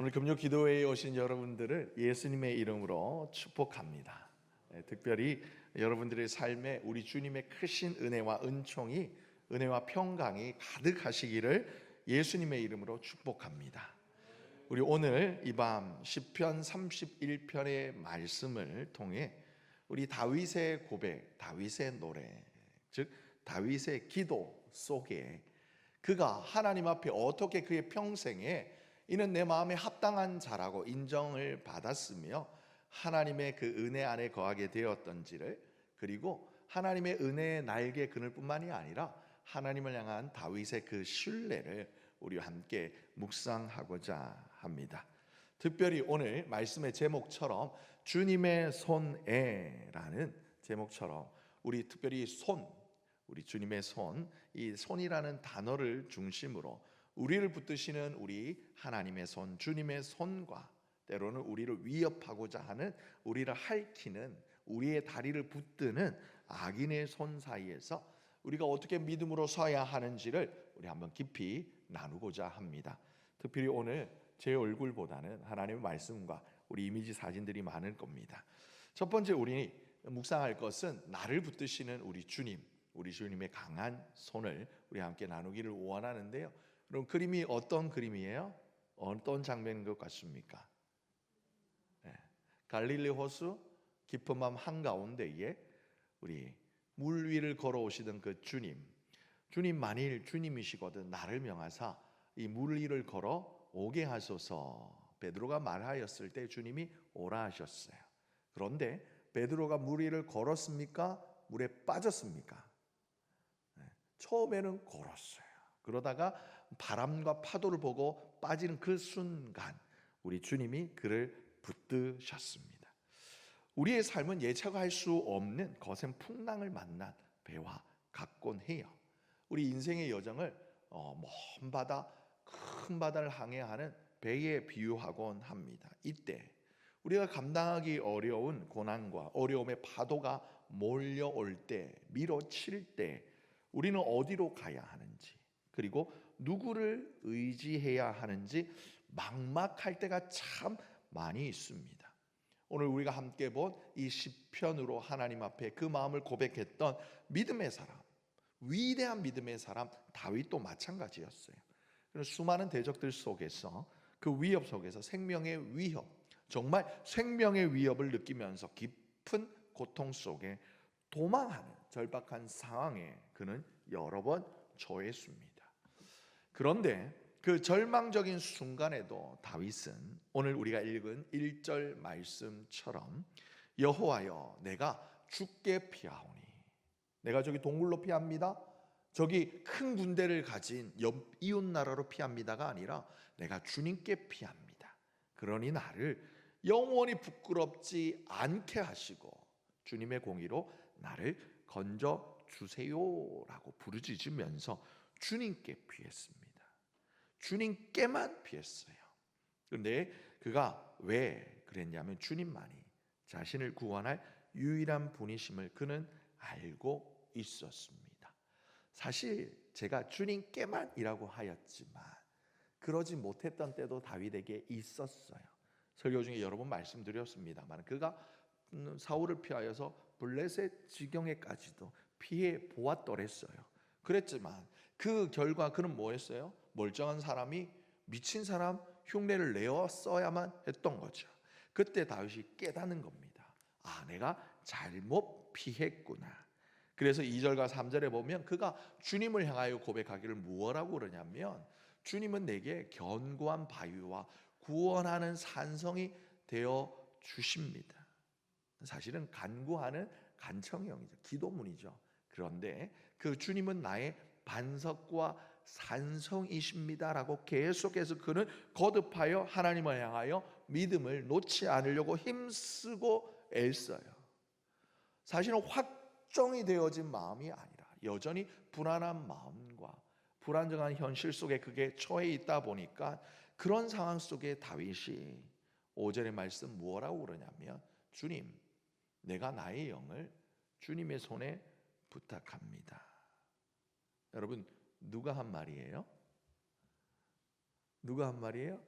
오늘 금요 기도회에 오신 여러분들을 예수님의 이름으로 축복합니다. 특별히 여러분들의 삶에 우리 주님의 크신 은혜와 은총이, 은혜와 평강이 가득하시기를 예수님의 이름으로 축복합니다. 우리 오늘 이 밤 시편 31편의 말씀을 통해 우리 다윗의 고백, 다윗의 노래, 즉 다윗의 기도 속에 그가 하나님 앞에 어떻게 그의 평생에 이는 내 마음에 합당한 자라고 인정을 받았으며 하나님의 그 은혜 안에 거하게 되었던지를, 그리고 하나님의 은혜의 날개 그늘 뿐만이 아니라 하나님을 향한 다윗의 그 신뢰를 우리와 함께 묵상하고자 합니다. 특별히 오늘 말씀의 제목처럼 주님의 손에라는 제목처럼 우리 특별히 우리 주님의 이 손이라는 단어를 중심으로 우리를 붙드시는 우리 하나님의 손, 주님의 손과 때로는 우리를 위협하고자 하는, 우리를 핥히는, 우리의 다리를 붙드는 악인의 손 사이에서 우리가 어떻게 믿음으로 서야 하는지를 우리 한번 깊이 나누고자 합니다. 특별히 오늘 제 얼굴보다는 하나님의 말씀과 우리 이미지 사진들이 많을 겁니다. 첫 번째 우리 묵상할 것은 나를 붙드시는 우리 주님, 우리 주님의 강한 손을 우리 함께 나누기를 원하는데요. 그럼 그림이 어떤 그림이에요? 어떤 장면인 것 같습니까? 갈릴리 호수 깊은 밤 한가운데에 우리 물 위를 걸어오시던 그 주님 만일 주님이시거든 나를 명하사 이 물 위를 걸어 오게 하소서. 베드로가 말하였을 때 주님이 오라 하셨어요. 그런데 베드로가 물 위를 걸었습니까? 물에 빠졌습니까? 처음에는 걸었어요. 그러다가 바람과 파도를 보고 빠지는 그 순간 우리 주님이 그를 붙드셨습니다. 우리의 삶은 예측할 수 없는 거센 풍랑을 만난 배와 같곤 해요. 우리 인생의 여정을 먼 바다, 큰 바다를 항해하는 배에 비유하곤 합니다. 이때 우리가 감당하기 어려운 고난과 어려움의 파도가 몰려올 때, 밀어칠 때 우리는 어디로 가야 하는지, 그리고 누구를 의지해야 하는지 막막할 때가 참 많이 있습니다. 오늘 우리가 함께 본 이 시편으로 하나님 앞에 그 마음을 고백했던 믿음의 사람, 위대한 믿음의 사람 다윗도 마찬가지였어요. 수많은 대적들 속에서, 그 위협 속에서 생명의 위협, 정말 생명의 위협을 느끼면서 깊은 고통 속에 도망하는 절박한 상황에 그는 여러 번 처했습니다. 그런데 그 절망적인 순간에도 다윗은 오늘 우리가 읽은 1절 말씀처럼 여호와여 내가 주께 피하오니, 내가 저기 동굴로 피합니다, 저기 큰 군대를 가진 옆 이웃 나라로 피합니다가 아니라 내가 주님께 피합니다. 그러니 나를 영원히 부끄럽지 않게 하시고 주님의 공의로 나를 건져 주세요라고 부르짖으면서 주님께 피했습니다. 주님께만 피했어요. 그런데 그가 왜 그랬냐면 주님만이 자신을 구원할 유일한 분이심을 그는 알고 있었습니다. 사실 제가 주님께만이라고 하였지만 그러지 못했던 때도 다윗에게 있었어요. 설교 중에 여러 번 말씀드렸습니다만 그가 사울을 피하여서 블레셋 지경에까지도 피해 보았더랬어요. 그랬지만 그 결과 그는 뭐 했어요? 멀쩡한 사람이 미친 사람 흉내를 내었어야만 했던 거죠. 그때 다윗이 깨닫는 겁니다. 아, 내가 잘못 피했구나. 그래서 2절과 3절에 보면 그가 주님을 향하여 고백하기를 무엇라고 그러냐면 주님은 내게 견고한 바위와 구원하는 산성이 되어 주십니다. 사실은 간구하는 간청형이죠. 기도문이죠. 그런데 그 주님은 나의 반석과 산성이십니다라고 계속해서 그는 거듭하여 하나님을 향하여 믿음을 놓지 않으려고 힘쓰고 애써요. 사실은 확정이 되어진 마음이 아니라 여전히 불안한 마음과 불안정한 현실 속에 그게 처해 있다 보니까 그런 상황 속에 다윗이 5절의 말씀 뭐라고 그러냐면 주님, 내가 나의 영을 주님의 손에 부탁합니다. 여러분, 누가 한 말이에요? 누가 한 말이에요?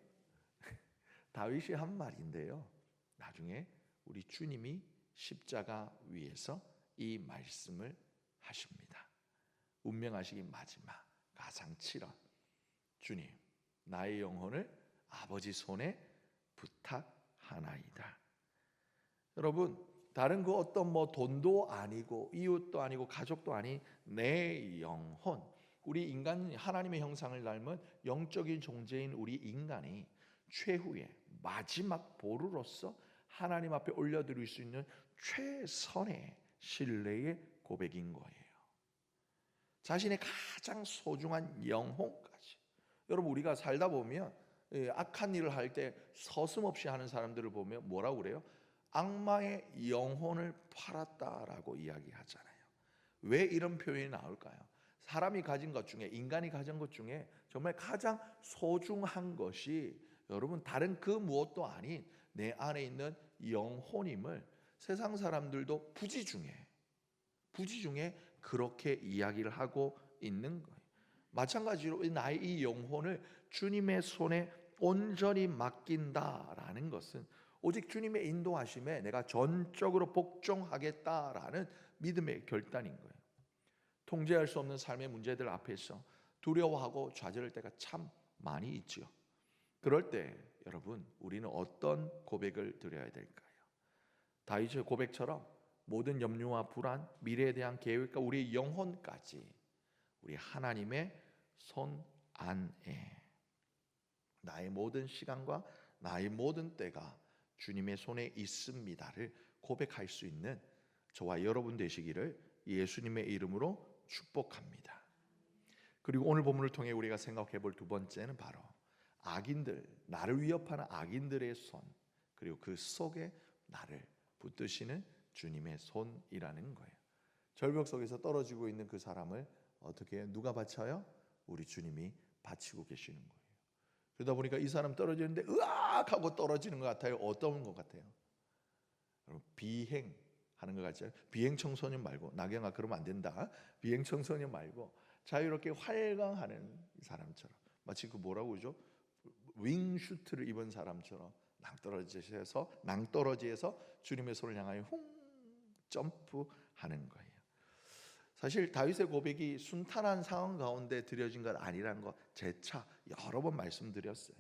다윗이 한 말인데요. 나중에 우리 주님이 십자가 위에서 이 말씀을 하십니다. 운명하시기 마지막 가상 7원. 주님, 나의 영혼을 아버지 손에 부탁하나이다. 여러분, 다른 그 어떤 돈도 아니고 이웃도 아니고 가족도 아닌 내 영혼, 우리 인간, 하나님의 형상을 닮은 영적인 존재인 우리 인간이 최후의 마지막 보루로서 하나님 앞에 올려드릴 수 있는 최선의 신뢰의 고백인 거예요. 자신의 가장 소중한 영혼까지. 여러분, 우리가 살다 보면 악한 일을 할 때 서슴없이 하는 사람들을 보면 뭐라고 그래요? 악마의 영혼을 팔았다라고 이야기하잖아요. 왜 이런 표현이 나올까요? 사람이 가진 것 중에, 인간이 가진 것 중에 정말 가장 소중한 것이 여러분 다른 그 무엇도 아닌 내 안에 있는 영혼임을 세상 사람들도 부지중에 그렇게 이야기를 하고 있는 거예요. 마찬가지로 나의 이 영혼을 주님의 손에 온전히 맡긴다라는 것은 오직 주님의 인도하심에 내가 전적으로 복종하겠다라는 믿음의 결단인 거예요. 통제할 수 없는 삶의 문제들 앞에서 두려워하고 좌절할 때가 참 많이 있죠. 그럴 때 여러분, 우리는 어떤 고백을 드려야 될까요? 다윗의 고백처럼 모든 염려와 불안, 미래에 대한 계획과 우리의 영혼까지 우리 하나님의 손 안에, 나의 모든 시간과 나의 모든 때가 주님의 손에 있습니다를 고백할 수 있는 저와 여러분 되시기를 예수님의 이름으로 축복합니다. 그리고 오늘 본문을 통해 우리가 생각해 볼 두 번째는 바로 악인들, 나를 위협하는 악인들의 손, 그리고 그 속에 나를 붙드시는 주님의 손이라는 거예요. 절벽 속에서 떨어지고 있는 그 사람을 어떻게 누가 바쳐요? 우리 주님이 바치고 계시는 거예요. 그러다 보니까 이 사람 떨어지는데 으악 하고 떨어지는 것 같아요. 어떤 것 같아요? 비행하는 것 같죠? 비행 청소년 말고, 나경아 그러면 안 된다. 비행 청소년 말고 자유롭게 활강하는 사람처럼, 마치 그 뭐라고 그러죠? 윙슈트를 입은 사람처럼 낭떠러지에서 주님의 손을 향하여 점프하는 거예요. 사실 다윗의 고백이 순탄한 상황 가운데 드려진 것 아니라는 거 재차 여러 번 말씀드렸어요.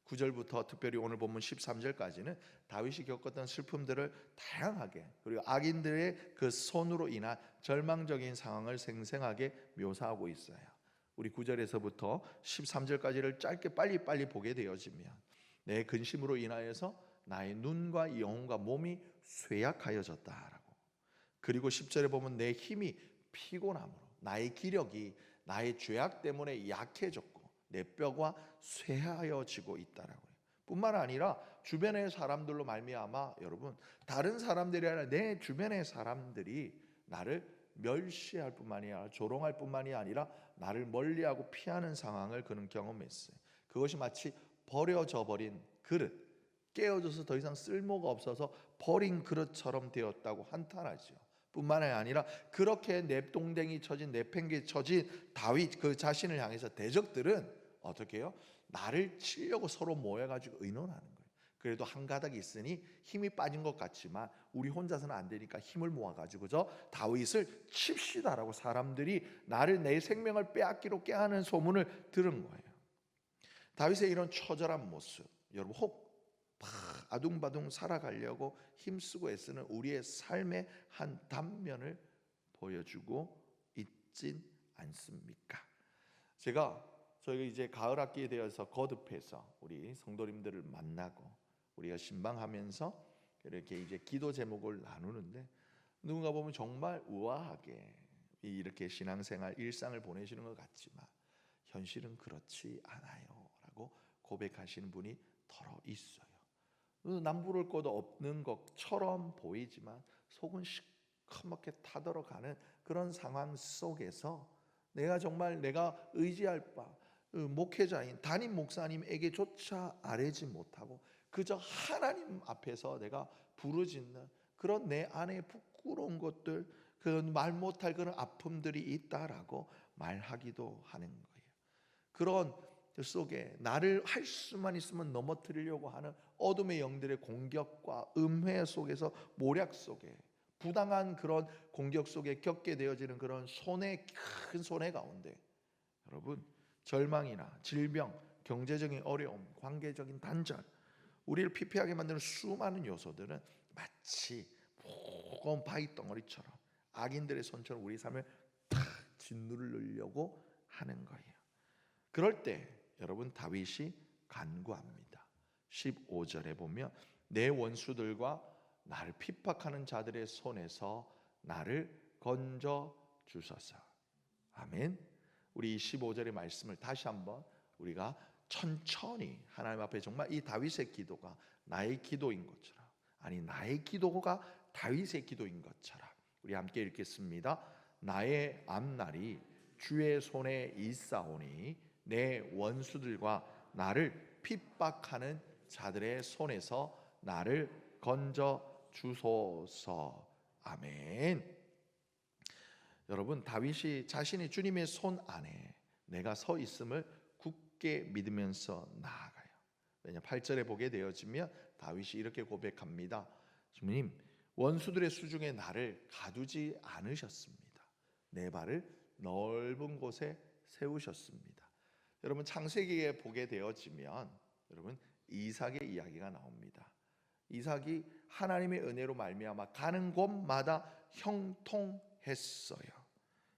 9절부터 특별히 오늘 본문 13절까지는 다윗이 겪었던 슬픔들을 다양하게, 그리고 악인들의 그 손으로 인한 절망적인 상황을 생생하게 묘사하고 있어요. 우리 9절에서부터 13절까지를 짧게 빨리 보게 되어지면 내 근심으로 인하여서 나의 눈과 영혼과 몸이 쇠약하여졌다라고, 그리고 10절에 보면 내 힘이 피곤함으로, 나의 기력이 나의 죄악 때문에 약해졌고 내 뼈가 쇠하여지고 있다라고 해요. 뿐만 아니라 주변의 사람들로 말미암아 여러분, 다른 사람들이 아니라 내 주변의 사람들이 나를 멸시할 뿐만이 아니라 조롱할 뿐만이 아니라 나를 멀리하고 피하는 상황을 그는 경험했어요. 그것이 마치 버려져 버린 그릇, 깨어져서 더 이상 쓸모가 없어서 버린 그릇처럼 되었다고 한탄하죠. 뿐만 아니라 그렇게 내동댕이 쳐진, 내팽개 쳐진 다윗 그 자신을 향해서 대적들은 어떻게 해요? 나를 치려고 서로 모여가지고 의논하는 거예요. 그래도 한 가닥이 있으니 힘이 빠진 것 같지만 우리 혼자서는 안 되니까 힘을 모아가지고 다윗을 칩시다라고 사람들이 나를, 내 생명을 빼앗기로 꾀하는 소문을 들은 거예요. 다윗의 이런 처절한 모습, 여러분 혹 아둥바둥 살아가려고 힘쓰고 애쓰는 우리의 삶의 한 단면을 보여주고 있진 않습니까? 저희가 이제 가을 학기에 되어서 거듭해서 우리 성도님들을 만나고 우리가 신방하면서 이렇게 이제 기도 제목을 나누는데, 누군가 보면 정말 우아하게 이렇게 신앙생활 일상을 보내시는 것 같지만 현실은 그렇지 않아요라고 고백하시는 분이 더러 있어요. 남부를 것도 없는 것처럼 보이지만 속은 시커멓게 타들어가는 그런 상황 속에서 내가 의지할 바 목회자인 담임 목사님에게조차 아뢰지 못하고 그저 하나님 앞에서 내가 부르짖는 그런 내 안에 부끄러운 것들, 그 말 못할 그런 아픔들이 있다라고 말하기도 하는 거예요. 그런 속에 나를 할 수만 있으면 넘어뜨리려고 하는 어둠의 영들의 공격과 음해 속에서, 모략 속에, 부당한 그런 공격 속에 겪게 되어지는 그런 큰 손해 가운데, 여러분, 절망이나 질병, 경제적인 어려움, 관계적인 단절, 우리를 피폐하게 만드는 수많은 요소들은 마치 무거운 바위 덩어리처럼, 악인들의 손처럼 우리 삶을 탁 짓누르려고 하는 거예요. 그럴 때 여러분, 다윗이 간구합니다. 15절에 보면 내 원수들과 나를 핍박하는 자들의 손에서 나를 건져 주소서. 아멘. 우리 15절의 말씀을 다시 한번 우리가 천천히 하나님 앞에, 정말 이 다윗의 기도가 나의 기도인 것처럼, 아니 나의 기도가 다윗의 기도인 것처럼 우리 함께 읽겠습니다. 나의 앞날이 주의 손에 있사오니 내 원수들과 나를 핍박하는 자들의 손에서 나를 건져 주소서. 아멘. 여러분, 다윗이 자신이 주님의 손 안에 내가 서 있음을 굳게 믿으면서 나아가요. 왜냐, 8절에 보게 되어지면 다윗이 이렇게 고백합니다. 주님, 원수들의 수중에 나를 가두지 않으셨습니다. 내 발을 넓은 곳에 세우셨습니다. 여러분, 창세기에 보게 되어지면 여러분, 이삭의 이야기가 나옵니다. 이삭이 하나님의 은혜로 말미암아 가는 곳마다 형통했어요.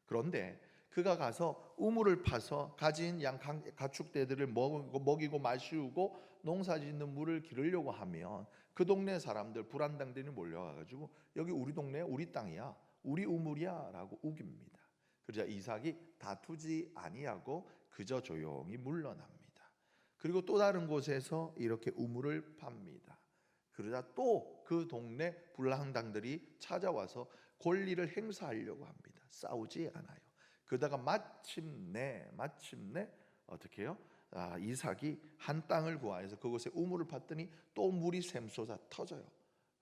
그런데 그가 가서 우물을 파서 가진 양 가축대들을 먹이고 마시우고 농사짓는 물을 기르려고 하면 그 동네 사람들, 불안당들이 몰려와가지고 여기 우리 동네, 우리 땅이야, 우리 우물이야 라고 우깁니다. 그러자 이삭이 다투지 아니하고 그저 조용히 물러납니다. 그리고 또 다른 곳에서 이렇게 우물을 팝니다. 그러자 또 그 동네 불황당들이 찾아와서 권리를 행사하려고 합니다. 싸우지 않아요. 그러다가 마침내 어떻게 해요? 이삭이 한 땅을 구하여서 그곳에 우물을 팠더니 또 물이 샘솟아 터져요.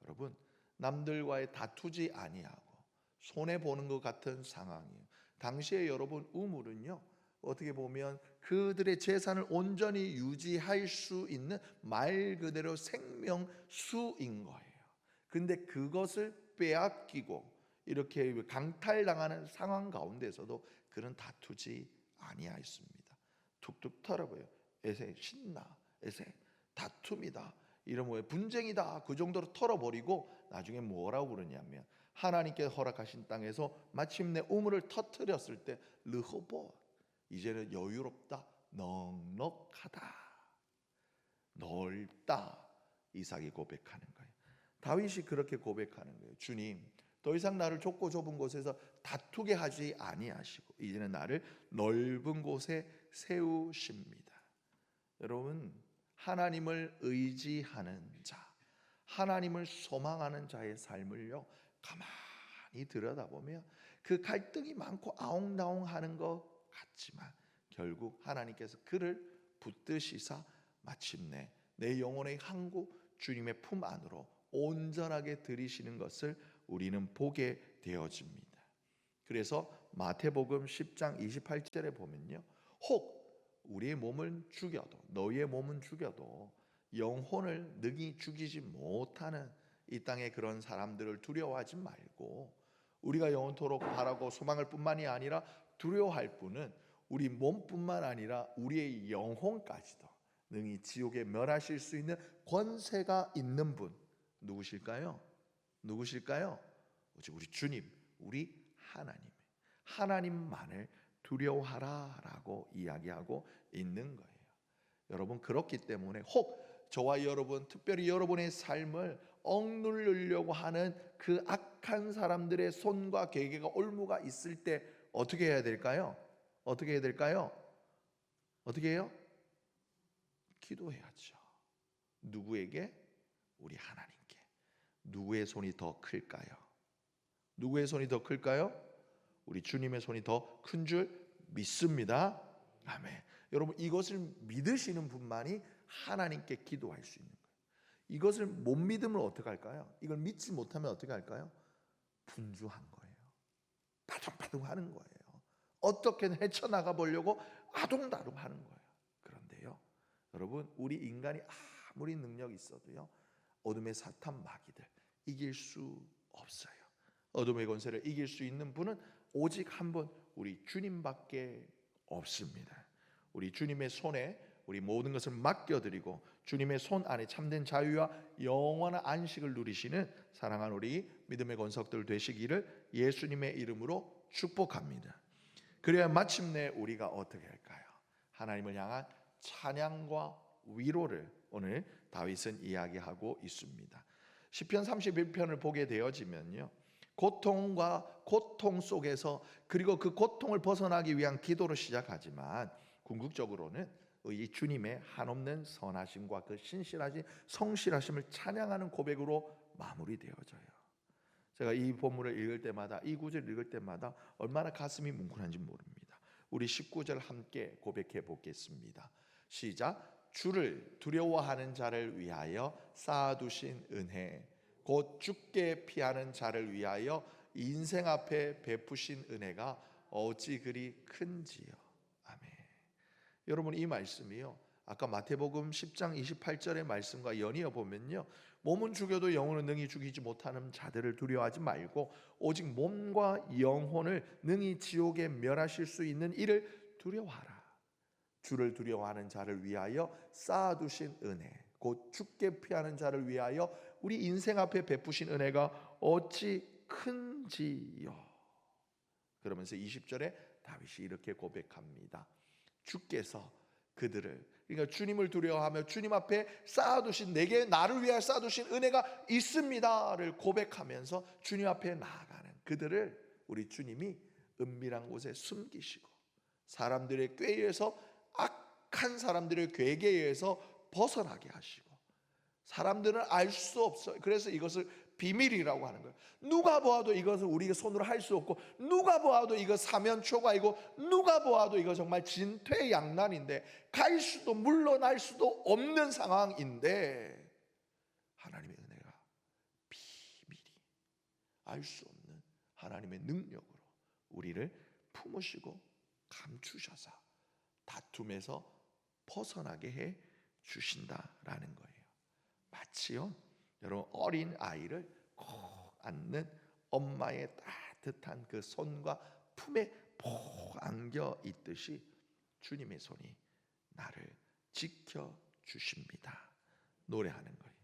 여러분, 남들과의 다투지 아니하고 손해 보는 것 같은 상황이에요. 당시에 여러분, 우물은요, 어떻게 보면 그들의 재산을 온전히 유지할 수 있는 말 그대로 생명수인 거예요. 근데 그것을 빼앗기고 이렇게 강탈당하는 상황 가운데서도 그는 다투지 아니하였습니다. 툭툭 털어버려요. 에세, 신나, 에세, 다툼이다, 이런 분쟁이다, 그 정도로 털어버리고 나중에 뭐라고 그러냐면, 하나님께 허락하신 땅에서 마침내 우물을 터뜨렸을 때 르호봇, 이제는 여유롭다, 넉넉하다, 넓다, 이삭이 고백하는 거예요. 다윗이 그렇게 고백하는 거예요. 주님, 더 이상 나를 좁고 좁은 곳에서 다투게 하지 아니하시고 이제는 나를 넓은 곳에 세우십니다. 여러분, 하나님을 의지하는 자, 하나님을 소망하는 자의 삶을요, 가만히 들여다보면 그 갈등이 많고 아웅다웅하는 것 같지만 결국 하나님께서 그를 붙드시사 마침내 내 영혼의 항구 주님의 품 안으로 온전하게 들이시는 것을 우리는 보게 되어집니다. 그래서 마태복음 10장 28절에 보면요, 혹 우리의 몸을 죽여도, 너희의 몸은 죽여도 영혼을 능히 죽이지 못하는 이 땅의 그런 사람들을 두려워하지 말고, 우리가 영원토록 바라고 소망할 뿐만이 아니라 두려워할 분은 우리 몸뿐만 아니라 우리의 영혼까지도 능히 지옥에 멸하실 수 있는 권세가 있는 분, 누구실까요? 누구실까요? 오직 우리 주님, 우리 하나님만을 두려워하라라고 이야기하고 있는 거예요. 여러분, 그렇기 때문에 혹 저와 여러분, 특별히 여러분의 삶을 억누르려고 하는 그 악한 사람들의 손과 계계가 올무가 있을 때 어떻게 해야 될까요? 어떻게 해야 될까요? 어떻게 해요? 기도해야죠. 누구에게? 우리 하나님께. 누구의 손이 더 클까요? 누구의 손이 더 클까요? 우리 주님의 손이 더 큰 줄 믿습니다. 아멘. 여러분, 이것을 믿으시는 분만이 하나님께 기도할 수 있는 거예요. 이것을 못 믿으면 어떻게 할까요? 이걸 믿지 못하면 어떻게 할까요? 분주한 거예요. 바둥바둥 하는 거예요. 어떻게든 헤쳐나가 보려고 아동다둥 하는 거예요. 그런데 여러분, 우리 인간이 아무리 능력이 있어도요, 어둠의 사탄 마귀들 이길 수 없어요. 어둠의 권세를 이길 수 있는 분은 오직 한 분, 우리 주님밖에 없습니다. 우리 주님의 손에 우리 모든 것을 맡겨드리고 주님의 손 안에 참된 자유와 영원한 안식을 누리시는 사랑하는 우리 믿음의 권석들 되시기를 예수님의 이름으로 축복합니다. 그래야 마침내 우리가 어떻게 할까요? 하나님을 향한 찬양과 위로를 오늘 다윗은 이야기하고 있습니다. 시편 31편을 보게 되어지면요, 고통과 고통 속에서 그리고 그 고통을 벗어나기 위한 기도로 시작하지만 궁극적으로는 이 주님의 한없는 선하심과 그 신실하신 성실하심을 찬양하는 고백으로 마무리되어져요. 제가 이 본문을 읽을 때마다, 이 구절을 읽을 때마다 얼마나 가슴이 뭉클한지 모릅니다. 우리 19절 함께 고백해 보겠습니다. 시작. 주를 두려워하는 자를 위하여 쌓아두신 은혜, 곧 죽게 피하는 자를 위하여 인생 앞에 베푸신 은혜가 어찌 그리 큰지요. 아멘. 여러분, 이 말씀이요, 아까 마태복음 10장 28절의 말씀과 연이어 보면요, 몸은 죽여도 영혼은 능히 죽이지 못하는 자들을 두려워하지 말고 오직 몸과 영혼을 능히 지옥에 멸하실 수 있는 이를 두려워하라. 주를 두려워하는 자를 위하여 쌓아두신 은혜, 곧 죽게 피하는 자를 위하여 우리 인생 앞에 베푸신 은혜가 어찌 큰지요. 그러면서 20절에 다윗이 이렇게 고백합니다. 주께서 그들을, 그러니까 주님을 두려워하며 주님 앞에 쌓아두신, 내게 나를 위하여 쌓아두신 은혜가 있습니다를 고백하면서 주님 앞에 나아가는 그들을 우리 주님이 은밀한 곳에 숨기시고 사람들의 꾀에서, 악한 사람들의 괴계에 의해서 벗어나게 하시고, 사람들은 알 수 없어요. 그래서 이것을 비밀이라고 하는 거예요. 누가 보아도 이것을 우리가 손으로 할 수 없고, 누가 보아도 이거 사면초가이고, 누가 보아도 이거 정말 진퇴양난인데, 갈 수도 물러날 수도 없는 상황인데, 하나님의 은혜가 비밀이, 알 수 없는 하나님의 능력으로 우리를 품으시고 감추셔서 다툼에서 벗어나게 해 주신다라는 거예요. 마치요, 여러분, 어린 아이를 꼭 안는 엄마의 따뜻한 그 손과 품에 푹 안겨 있듯이 주님의 손이 나를 지켜 주십니다. 노래하는 거예요.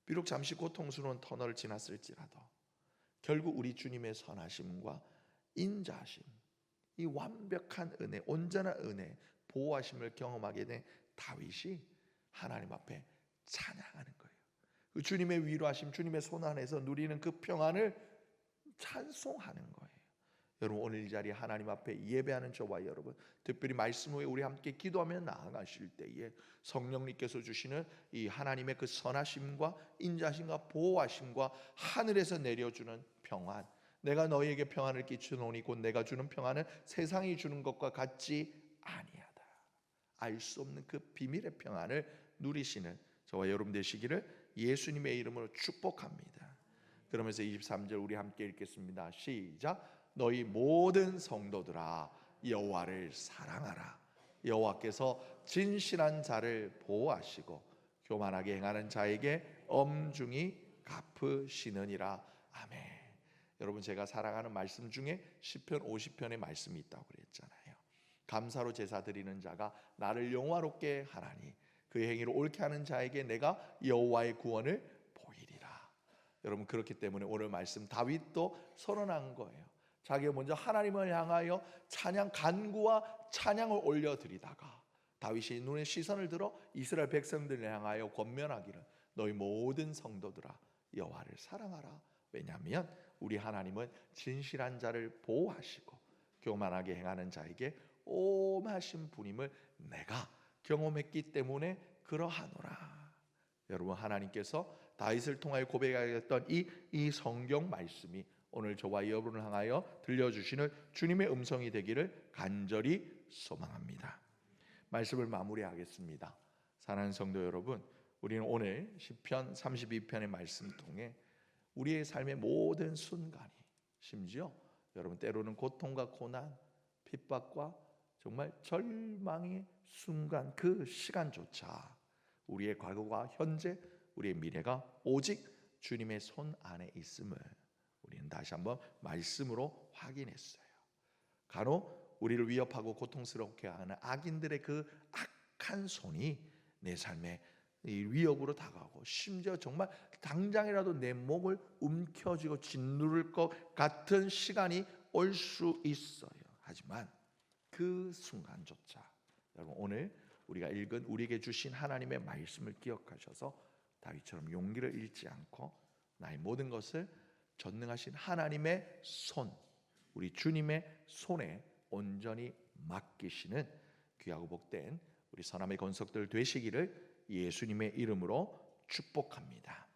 비록 잠시 고통스러운 터널을 지났을지라도 결국 우리 주님의 선하심과 인자하심, 이 완벽한 은혜, 온전한 은혜, 보호하심을 경험하게 된 다윗이 하나님 앞에 찬양하는 거예요. 그 주님의 위로하심, 주님의 손 안에서 누리는 그 평안을 찬송하는 거예요. 여러분, 오늘 이 자리에 하나님 앞에 예배하는 저와 여러분, 특별히 말씀 후에 우리 함께 기도하며 나아가실 때에 성령님께서 주시는 이 하나님의 그 선하심과 인자심과 보호하심과 하늘에서 내려주는 평안, 내가 너희에게 평안을 끼치노니 곧 내가 주는 평안은 세상이 주는 것과 같지 아니하다. 알 수 없는 그 비밀의 평안을 누리시는 저와 여러분 되시기를 예수님의 이름으로 축복합니다. 그러면서 23절 우리 함께 읽겠습니다. 시작. 너희 모든 성도들아 여호와를 사랑하라. 여호와께서 진실한 자를 보호하시고 교만하게 행하는 자에게 엄중히 갚으시느니라. 아멘. 여러분, 제가 사랑하는 말씀 중에 시편 50편의 말씀이 있다고 그랬잖아요. 감사로 제사 드리는 자가 나를 영화롭게 하나니 그 행위를 옳게 하는 자에게 내가 여호와의 구원을 보이리라. 여러분, 그렇기 때문에 오늘 말씀 다윗도 선언한 거예요. 자기가 먼저 하나님을 향하여 찬양, 간구와 찬양을 올려드리다가 다윗이 눈에 시선을 들어 이스라엘 백성들을 향하여 권면하기를 너희 모든 성도들아 여호와를 사랑하라. 왜냐하면 우리 하나님은 진실한 자를 보호하시고 교만하게 행하는 자에게 오마신 분임을 내가 경험했기 때문에 그러하노라. 여러분, 하나님께서 다윗을 통하여 고백하였던 이 성경 말씀이 오늘 저와 여러분을 향하여 들려주시는 주님의 음성이 되기를 간절히 소망합니다. 말씀을 마무리하겠습니다. 사랑하는 성도 여러분, 우리는 오늘 시편 32편의 말씀 통해 우리의 삶의 모든 순간이, 심지어 여러분 때로는 고통과 고난, 핍박과 정말 절망의 순간, 그 시간조차 우리의 과거와 현재, 우리의 미래가 오직 주님의 손 안에 있음을 우리는 다시 한번 말씀으로 확인했어요. 간혹 우리를 위협하고 고통스럽게 하는 악인들의 그 악한 손이 내 삶에 위협으로 다가오고, 심지어 정말 당장이라도 내 목을 움켜쥐고 짓누를 것 같은 시간이 올 수 있어요. 하지만 그 순간조차 여러분, 오늘 우리가 읽은 우리에게 주신 하나님의 말씀을 기억하셔서 다윗처럼 용기를 잃지 않고 나의 모든 것을 전능하신 하나님의 손, 우리 주님의 손에 온전히 맡기시는 귀하고 복된 우리 선함의 권속들 되시기를 예수님의 이름으로 축복합니다.